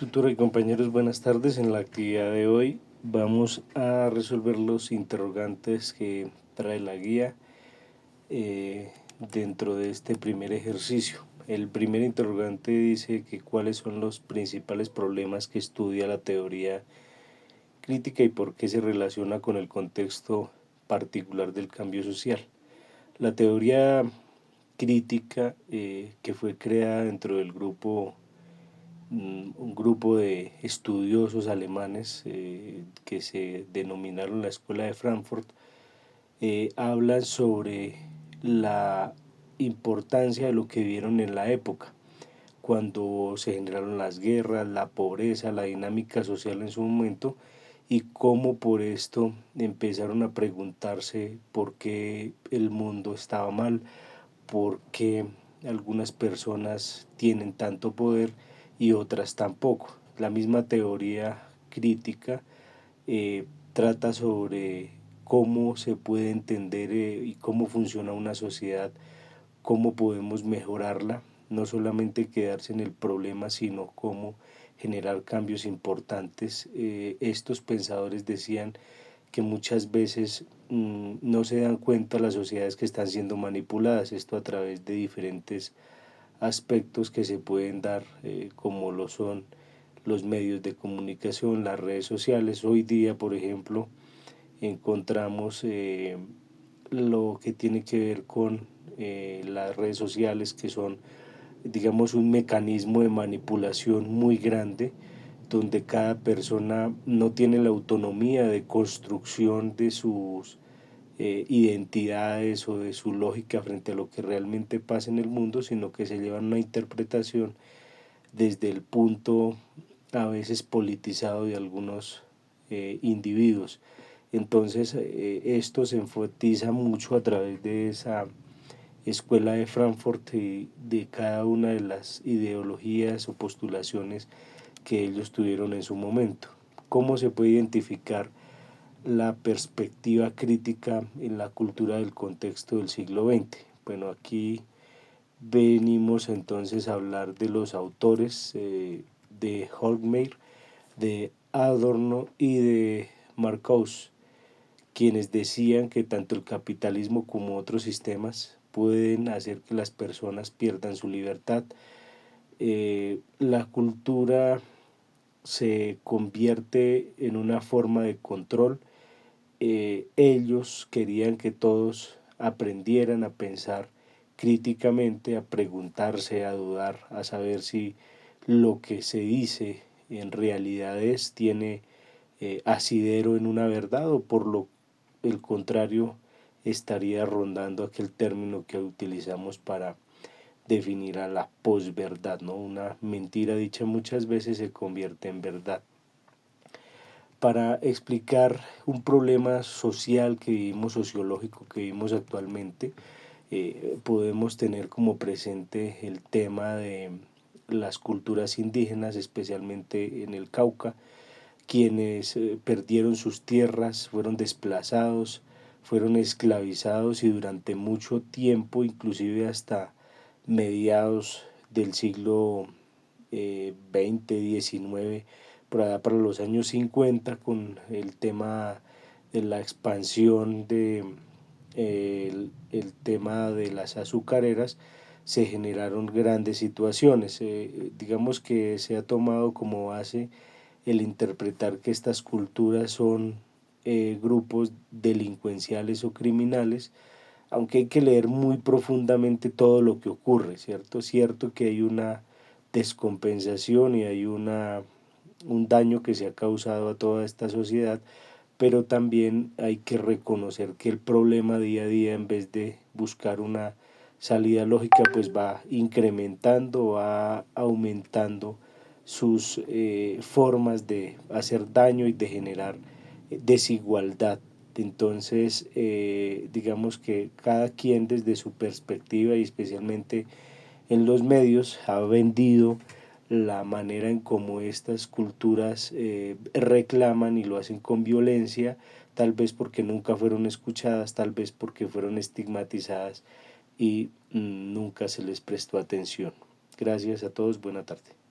Tutora y compañeros, buenas tardes. En la actividad de hoy vamos a resolver los interrogantes que trae la guía dentro de este primer ejercicio. El primer interrogante dice que cuáles son los principales problemas que estudia la teoría crítica y por qué se relaciona con el contexto particular del cambio social. La teoría crítica que fue creada dentro del un grupo de estudiosos alemanes que se denominaron la Escuela de Frankfurt, hablan sobre la importancia de lo que vieron en la época, cuando se generaron las guerras, la pobreza, la dinámica social en su momento, y cómo por esto empezaron a preguntarse por qué el mundo estaba mal, por qué algunas personas tienen tanto poder y otras tampoco. La misma teoría crítica trata sobre cómo se puede entender y cómo funciona una sociedad, cómo podemos mejorarla, no solamente quedarse en el problema, sino cómo generar cambios importantes. Estos pensadores decían que muchas veces no se dan cuenta las sociedades que están siendo manipuladas, esto a través de diferentes aspectos que se pueden dar, como lo son los medios de comunicación, las redes sociales. Hoy día, por ejemplo, encontramos lo que tiene que ver con las redes sociales, que son, digamos, un mecanismo de manipulación muy grande, donde cada persona no tiene la autonomía de construcción de sus identidades o de su lógica frente a lo que realmente pasa en el mundo, sino que se llevan una interpretación desde el punto a veces politizado de algunos individuos. Entonces esto se enfatiza mucho a través de esa escuela de Frankfurt y de cada una de las ideologías o postulaciones que ellos tuvieron en su momento. ¿Cómo se puede identificar la perspectiva crítica en la cultura del contexto del siglo XX? Bueno, aquí venimos entonces a hablar de los autores de Horkheimer, de Adorno y de Marcuse, quienes decían que tanto el capitalismo como otros sistemas pueden hacer que las personas pierdan su libertad. La cultura se convierte en una forma de control. Ellos querían que todos aprendieran a pensar críticamente, a preguntarse, a dudar, a saber si lo que se dice en realidad tiene asidero en una verdad, o por lo el contrario estaría rondando aquel término que utilizamos para definir a la posverdad, ¿no? Una mentira dicha muchas veces se convierte en verdad. Para explicar un problema social que vivimos, sociológico que vivimos actualmente, podemos tener como presente el tema de las culturas indígenas, especialmente en el Cauca, quienes perdieron sus tierras, fueron desplazados, fueron esclavizados y durante mucho tiempo, inclusive hasta mediados del siglo XX, XIX, por allá para los años 50, con el tema de la expansión el tema de las azucareras, se generaron grandes situaciones. Digamos que se ha tomado como base el interpretar que estas culturas son grupos delincuenciales o criminales, aunque hay que leer muy profundamente todo lo que ocurre, ¿cierto? Cierto que hay una descompensación y hay un daño que se ha causado a toda esta sociedad, pero también hay que reconocer que el problema día a día, en vez de buscar una salida lógica, pues va incrementando, va aumentando sus formas de hacer daño y de generar desigualdad. Entonces, digamos que cada quien desde su perspectiva, y especialmente en los medios, ha vendido la manera en cómo estas culturas reclaman, y lo hacen con violencia, tal vez porque nunca fueron escuchadas, tal vez porque fueron estigmatizadas y nunca se les prestó atención. Gracias a todos, buena tarde.